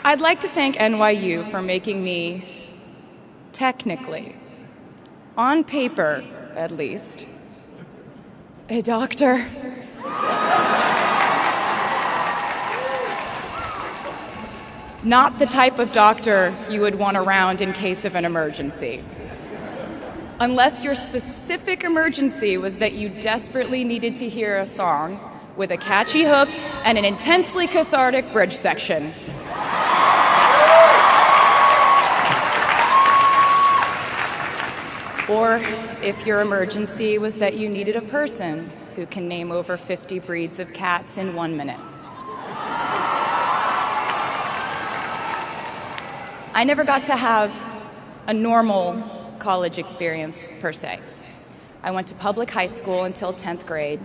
I'd like to thank NYU for making me, technically, on paper at least, a doctor. Not the type of doctor you would want around in case of an emergency. Unless your specific emergency was that you desperately needed to hear a song with a catchy hook and an intensely cathartic bridge section. Or if your emergency was that you needed a person who can name over 50 breeds of cats in 1 minute. I never got to have a normal college experience, per se. I went to public high school until 10th grade,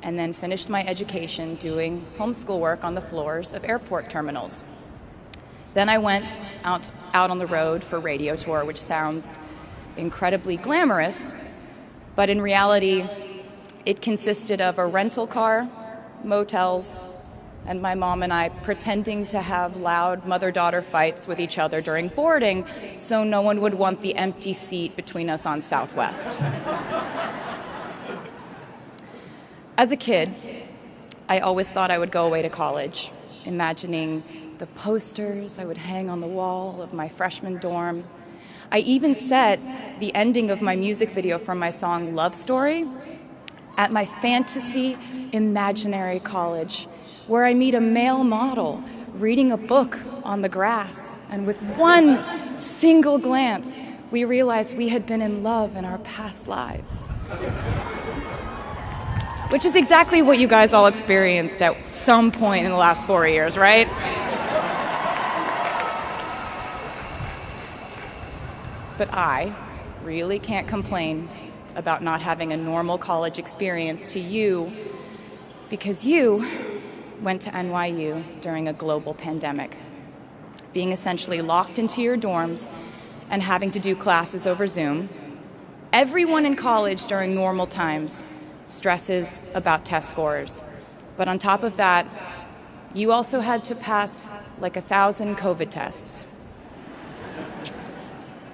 and then finished my education doing homeschool work on the floors of airport terminals. Then I went out on the road for radio tour, which sounds incredibly glamorous, but in reality, it consisted of a rental car, motels, and my mom and I pretending to have loud mother-daughter fights with each other during boarding so no one would want the empty seat between us on Southwest. As a kid, I always thought I would go away to college, imagining the posters I would hang on the wall of my freshman dorm. I even set the ending of my music video from my song Love Story at my fantasy imaginary college, where I meet a male model reading a book on the grass, and with one single glance, we realized we had been in love in our past lives. Which is exactly what you guys all experienced at some point in the last 4 years, right? But I really can't complain about not having a normal college experience to you, because you went to NYU during a global pandemic, being essentially locked into your dorms and having to do classes over Zoom. Everyone in college during normal times stresses about test scores. But on top of that, you also had to pass like 1,000 COVID tests.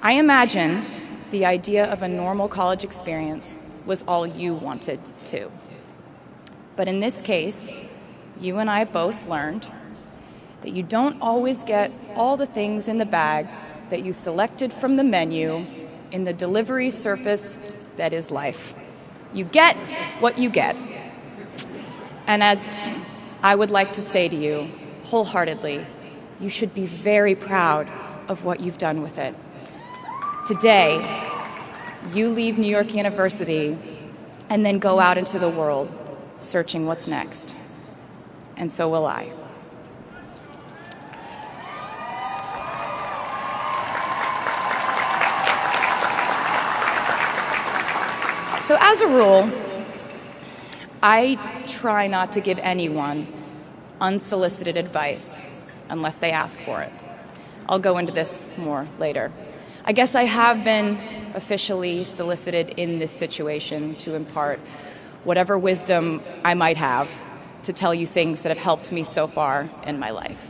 I imagine the idea of a normal college experience was all you wanted too. But in this case, you and I both learned that you don't always get all the things in the bag that you selected from the menu in the delivery service that is life. You get what you get. And as I would like to say to you wholeheartedly, you should be very proud of what you've done with it. Today, you leave New York University and then go out into the world searching what's next. And so will I. So as a rule, I try not to give anyone unsolicited advice unless they ask for it. I'll go into this more later. I guess I have been officially solicited in this situation to impart whatever wisdom I might have to tell you things that have helped me so far in my life.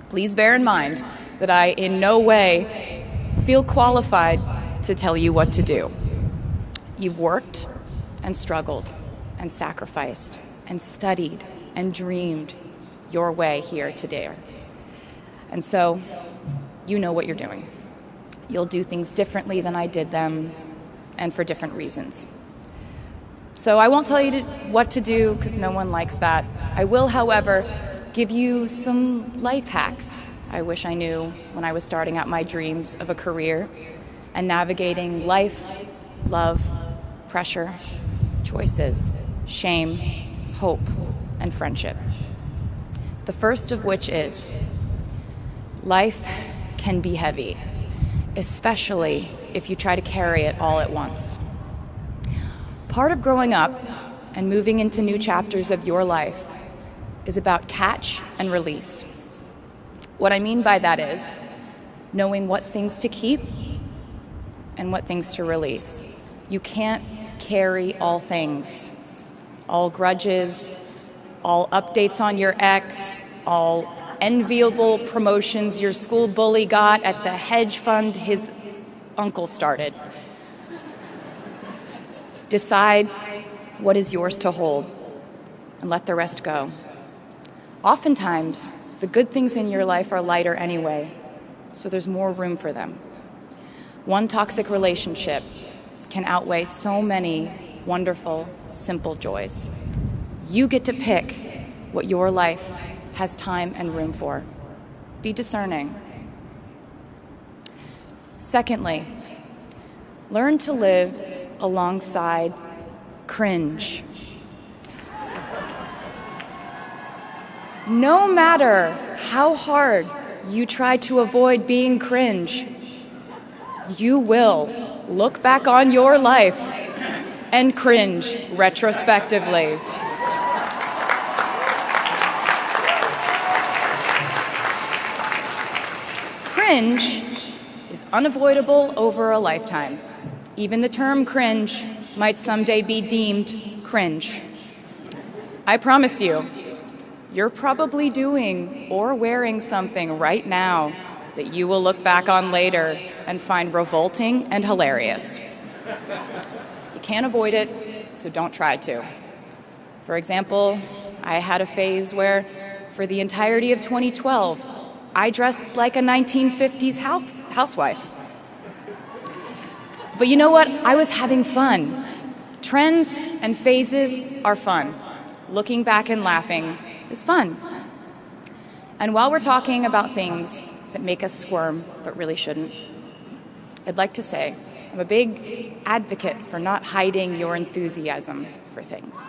Please bear in mind that I in no way feel qualified to tell you what to do. You've worked and struggled and sacrificed and studied and dreamed your way here today. And so you know what you're doing. You'll do things differently than I did them, and for different reasons. So I won't tell you what to do, because no one likes that. I will, however, give you some life hacks I wish I knew when I was starting out my dreams of a career and navigating life, love, pressure, choices, shame, hope, and friendship. The first of which is, life can be heavy, especially if you try to carry it all at once. Part of growing up and moving into new chapters of your life is about catch and release. What I mean by that is knowing what things to keep and what things to release. You can't carry all things, all grudges, all updates on your ex, all enviable promotions your school bully got at the hedge fund his uncle started. Decide what is yours to hold and let the rest go. Oftentimes, the good things in your life are lighter anyway, so there's more room for them. One toxic relationship can outweigh so many wonderful, simple joys. You get to pick what your life has time and room for. Be discerning. Secondly, learn to live alongside cringe. No matter how hard you try to avoid being cringe, you will look back on your life and cringe retrospectively. Cringe is unavoidable over a lifetime. Even the term cringe might someday be deemed cringe. I promise you, you're probably doing or wearing something right now that you will look back on later and find revolting and hilarious. You can't avoid it, so don't try to. For example, I had a phase where, for the entirety of 2012, I dressed like a 1950s housewife. But you know what? I was having fun. Trends and phases are fun. Looking back and laughing is fun. And while we're talking about things that make us squirm but really shouldn't, I'd like to say I'm a big advocate for not hiding your enthusiasm for things.